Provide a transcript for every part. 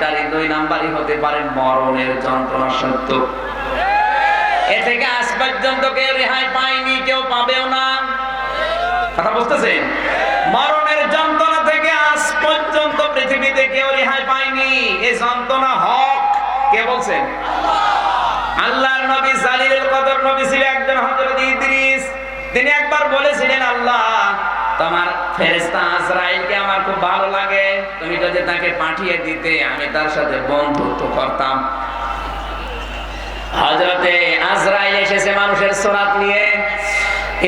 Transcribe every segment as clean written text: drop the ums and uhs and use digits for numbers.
এটারই 2 নাম্বারই হতে পারে মরণের যন্ত্রণা সত্য। এ থেকে আজ পর্যন্ত কেউ রেহাই পায়নি, কেউ পাবেও না। কথা বুঝতেছেন? মরণের যন্ত্রণা থেকে আজ পর্যন্ত পৃথিবীতে কেউ রেহাই পায়নি। এই যন্ত্রণা হক কে বলছেন? আল্লাহর নবী জালিলুল কদর নবী ছিলেন একজন হযরত ইদ্রিস। তিনি একবার বলেছিলেন, আল্লাহ তোমার ফেরেশতা আজরাইলকে আমার খুব ভালো লাগে, তুমি যদি তাকে পাঠিয়ে দিতে আমি তার সাথে বন্ধুত্ব করতাম। হযরতে আজরাইল এসেছে মানুষের সুরাত নিয়ে।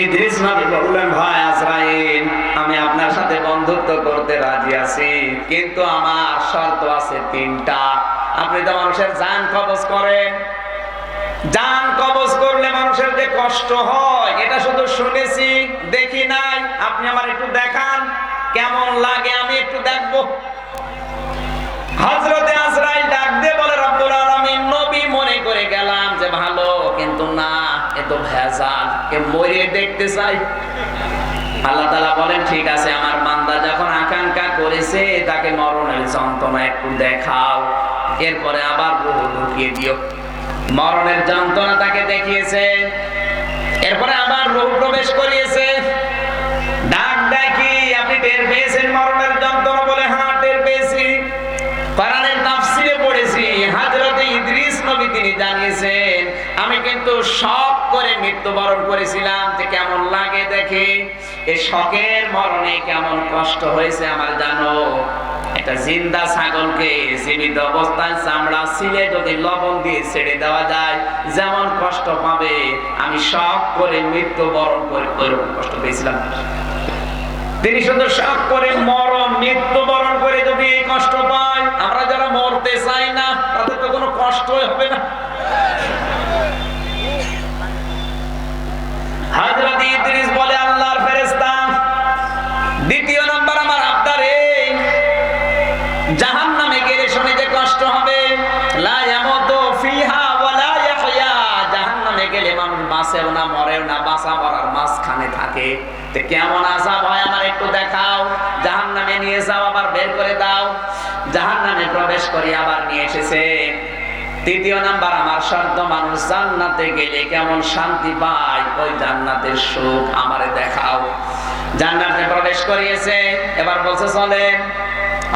ইদ্রিস নবী বললেন, ভাই আজরাইল, আমি আপনার সাথে বন্ধুত্ব করতে রাজি আছি, কিন্তু আমার শর্ত আছে 3টা। আপনি তো মানুষের জান কবজ করেন, জান কবজ করলে মানুষের যে কষ্ট হয় এটা শুধু শুনেছি, দেখি নাই। আপনি আমার একটু দেখান কেমন লাগে, আমি একটু দেখবো। হযরতে আজরাইল ডাক দিয়ে বলে, রব্বুল আলামিন, নবী মনে করে গেলাম যে ভালো, কিন্তু না, এ তো ভেজাল, এ মরে দেখতে চাই। আল্লাহ তাআলা বলেন, ঠিক আছে, আমার বান্দা যখন আকাঙ্ক্ষা করেছে তাকে মরণের যন্ত্রণা একটু দেখাও, এরপরে আবার রূহ ঢুকিয়ে দিও। মরণের যন্ত্রণা তাকে দেখিয়েছে, এরপরে আবার রূহ প্রবেশ করিয়েছে। ডাক দেখি, আপনি টের পেয়েছেন মরণের যন্ত্রণা? বলে, হ্যাঁ টের পেয়েছি। কোরআনের তাফসীরে পড়েছি, হযরত ইদ্রিস নবী তিনি জানিয়েছেন, আমি কিন্তু শক করে মৃত্যুবরণ করেছিলাম, যে কেমন লাগে দেখে। এই শকের মরণে কেমন কষ্ট হয়েছে আমার জানো? একটা জিন্দা ছাগলকে জীবিত অবস্থায় চামড়া ছিলে যদি লবণ দিয়ে ছেড়ে দেওয়া যায় যেমন কষ্ট পাবে, আমি শক করে মৃত্যুবরণ করে ওইরকম কষ্ট পেয়েছিলাম। তিনি শুধু শক করে মৃত্যুবরণ করে যদি এই কষ্ট পায়, আমরা যারা মরতে চাই না তাদের তো কোনো কষ্টই হবে না। হযরত ইদ্রিস বলে, আল্লাহর ফেরেশতা, 2 নাম্বার আমার আবদার এই, জাহান্নামে গেলে শুনে যে কষ্ট হবে, লা ইয়ামুতু ফিহা ওয়া লা ইয়াহইয়া, জাহান্নামে গেলে মানুষ বাঁচেও না মরেও না, বাঁচা মরার মাঝখানে থাকে। তো কেমন আযাব হয় আমার একটু দেখাও। জাহান্নামে নিয়ে যাও, আবার বের করে দাও। জাহান্নামে প্রবেশ করে আবার নিয়ে এসেছে। 3 নাম্বার আমার শর্ত, মানুষ জান্নাতে গেলে কেমন শান্তি পায়, ওই জান্নাতের সুখ আমারে দেখাও। জান্নাতে প্রবেশ করিয়েছে, এবার বলছে চলেন।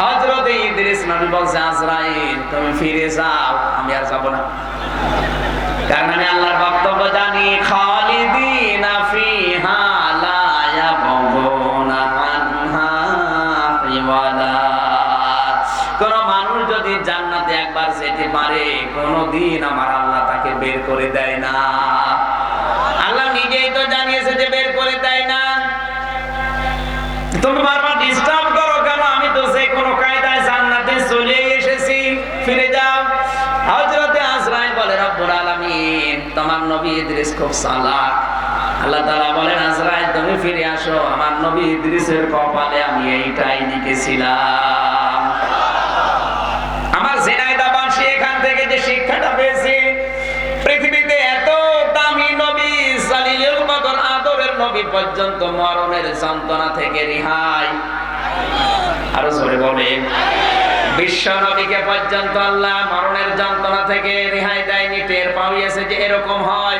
হযরত ইদ্রিস নবী বলছে, আজরাইল তুমি ফিরে যাও, আমি আর যাব না, কারণ আমি আল্লাহর বক্তব্য জানি, খালিদিনা ফিহা লা ইয়াবগুনা আনহা হিওয়ালা। কোন মানুষ যদি জান্নাতে একবার যেতে পারে, কোনদিন আমার আল্লাহ তাকে বের করে দেয় না। আল্লাহ নিজেই তো জানিয়েছে যে বের করে দেয় না। তুমি বারবার ডিস্টার্ব করো কেন? আমি তো যে কোনো কায়দায় জান্নাতে চলে এসেছি, ফিরে যাও। হযরতে আজরাইল বলে, রব্বুল আলামিন, তোমার নবী ইদ্রিস খুব চালাক। আল্লাহ তাআলা বলেন, আজরাইল তুমি ফিরে আসো, আমার নবী ইদ্রিসের কপালে আমি এইটাই লিখেছিলাম। আমার ঝিনাইদহবাসী এখান থেকে যে শিক্ষাটা পেয়েছি, পৃথিবীতে এত দামি নবী জালিলুল কদর আদরের নবী পর্যন্ত মরণের যন্ত্রণা থেকে রেহাই। আরো জোরে বলেন, বিশ্ব নবীকে পর্যন্ত আল্লাহ মরণের যন্ত্রণা থেকে রেহাই দেয়নি। টের পাইয়েছে যে এরকম হয়।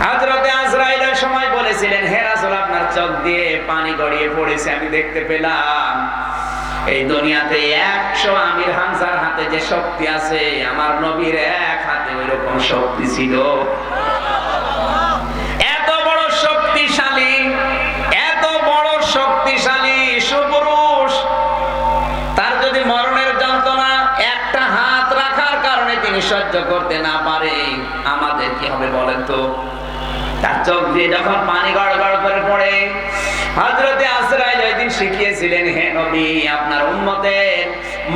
হযরতে আজরাইলের সময় বলেছিলেন, হে রাসূল, আপনার চোখ দিয়ে পানি গড়িয়ে পড়েছে, আমি দেখতে পেলাম। এই দুনিয়াতে 100 আমির হামজার হাতে যে শক্তি আছে, আমার নবীর এক হাতে ওইরকম শক্তি ছিল। এত বড় শক্তিশালী, এত বড় শক্তিশালী সুপুরুষ, তার যদি মরণের যন্ত্রণা একটা হাত রাখার কারণে তিনি সহ্য করতে না পারে, আমাদের কি হবে বলেন তো? তার চোখ দিয়ে যখন পানি গড় গড় করে পড়ে, হযরতে আজরাইল ওই দিন শিখিয়েছিলেন, হে নবী, আপনার উম্মতের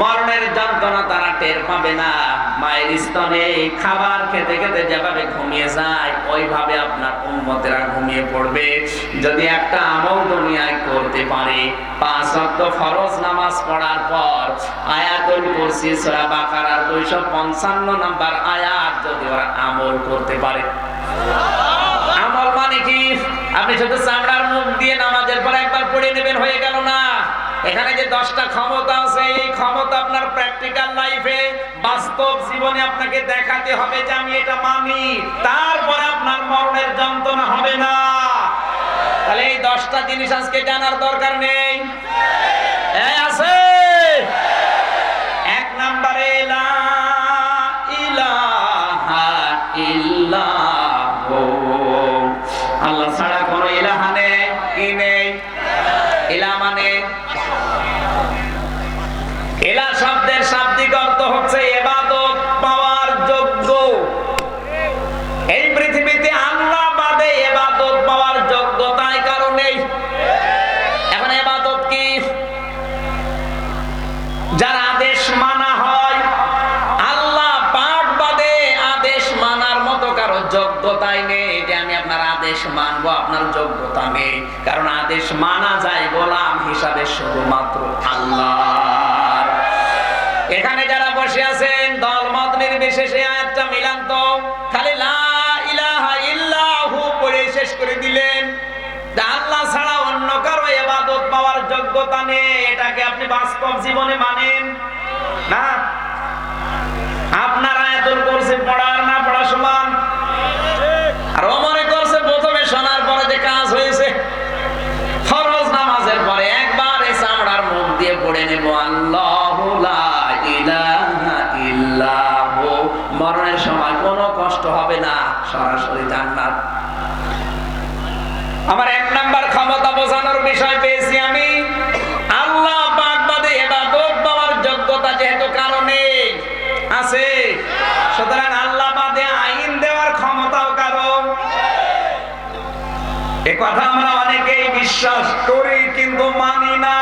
মরণের যন্ত্রণা তারা টের পাবে না। মায়ের স্তনে খাবার খেতে খেতে যেভাবে ঘুমিয়ে যায়, ওইভাবে আপনার উম্মতেরা ঘুমিয়ে পড়বে। যদি একটা আমল দুনিয়ায় করতে পারে, 5 ওয়াক্ত ফরজ নামাজ পড়ার পর আয়াতুল কুরসি সূরা বাকারার 255 নাম্বার আয়াত যদি ওরা আমল করতে পারে। আমল মানে কি? আপনি শুধু চামড়ার মুখ দিয়ে নামাজের পর একবার পড়ে নেবেন, হয়ে গেল না। এখানে যে 10টা ক্ষমতা আছে, এই ক্ষমতা আপনার প্র্যাকটিক্যাল লাইফে, বাস্তব জীবনে আপনাকে দেখাতে হবে যে আমি এটা মানি, তারপরে আপনার মরণের যন্ত্রণা হবে না। তাহলে এই 10টা জিনিস আজকে জানার দরকার নেই? আছে। 1 নম্বরে লা ইলাহা ইল্লাহু, আল্লাহ ছাড়া কোনো ইলাহা নেই। কি নেই? ইলাহ মানে, ইলাহ শব্দের শাব্দিক অর্থ হচ্ছে ইবাদত পাওয়ার যোগ্য। এই পৃথিবীতে আল্লাহ বাদে ইবাদত পাওয়ার যোগ্যতাই কারো নেই। এখন ইবাদত কি? যার আদেশ মানা হয়, আল্লাহ পাক বাদে আদেশ মানার মতো কারো যোগ্যতাই নেই যে আমি আপনার আদেশ মানবো, আপনার যোগ্যতা নেই। কারণ আদেশ মানা যায় গোলাম হিসাবে শুধুমাত্র আল্লাহর। এখানে যারা বসে আছেন দলমত নির্বিশেষে আয়াতটা মিলান তো, খালি লা ইলাহা ইল্লাহু পড়ে শেষ করে দিলেন। আল্লাহ ছাড়া অন্য কারো ইবাদত পাওয়ার যোগ্যতা নেই, এটাকে আপনি বাস্তব জীবনে মানেন না? আপনার আয়াতুল কুরসি পড়ার না পড়া সমান। আর ও মনে করছে প্রথমে শোনার পরে যে কাজ হয়েছে, ফরজ নামাজের পরে একবার এই চামড়ার মুখ দিয়ে পড়ে নেব আল্লাহু লা ইলাহা ইল্লাহু, মরণের সময় কোনো কষ্ট হবে না, সরাসরি জান্নাত। আমার 1 নাম্বার ক্ষমতা বোঝানোর বিষয় পেয়েছি আমি। আল্লাহ পাক বাদে ইবাদত পাওয়ার যোগ্যতা যেহেতু কারণে আছে, সুতরাং আল্লাহ বাদে আইন দেওয়ার ক্ষমতাও কারো। এ কথা আমরা অনেকেই বিশ্বাস করি কিন্তু মানি না।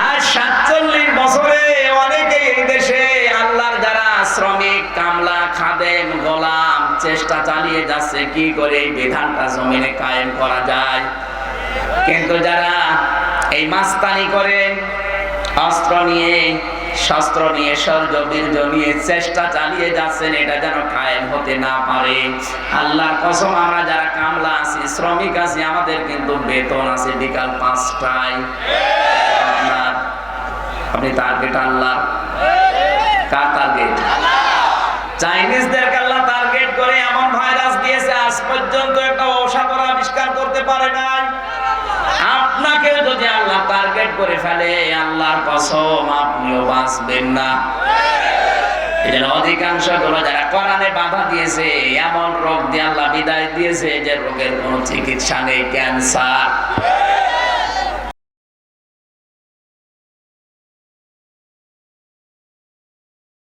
আজ 47 বছরে অনেকেই এই দেশে আল্লাহর যারা শ্রমিক, কামলা, খাদেম, গোলাম চেষ্টা চালিয়ে যাচ্ছে কি করে এই বিধানটা জমিনে কায়েম করা যায়। কিন্তু যারা এই মাস্তানি করে, অস্ত্র নিয়ে, শস্ত্র নিয়ে, শৌর্য বীর্য নিয়ে চেষ্টা চালিয়ে যাচ্ছেন এটা যেন কায়েম হতে না পারে। আল্লাহর কসম, আমরা যারা কামলা আছি, শ্রমিক আছি, আমাদের কিন্তু বেতন আছে বিকাল 5টায়। আপনি টার্গেট আল্লাহ, কার টার্গেট? চাইনিজদেরকে আল্লাহ টার্গেট করে এমন ভাইরাস দিয়েছে আজ পর্যন্ত একটা ঔষধ আবিষ্কার করতে পারে নাই। আপনাকে যদি আল্লাহ টার্গেট করে ফেলে, আল্লাহর কসম আপনিও বাঁচবেন না। এজন্য অধিকাংশ গুলো যারা কোরআনে বাধা দিয়েছে, এমন রোগ দিয়ে আল্লাহ বিদায় দিয়েছে যে রোগের কোনো চিকিৎসা নেই, ক্যান্সার।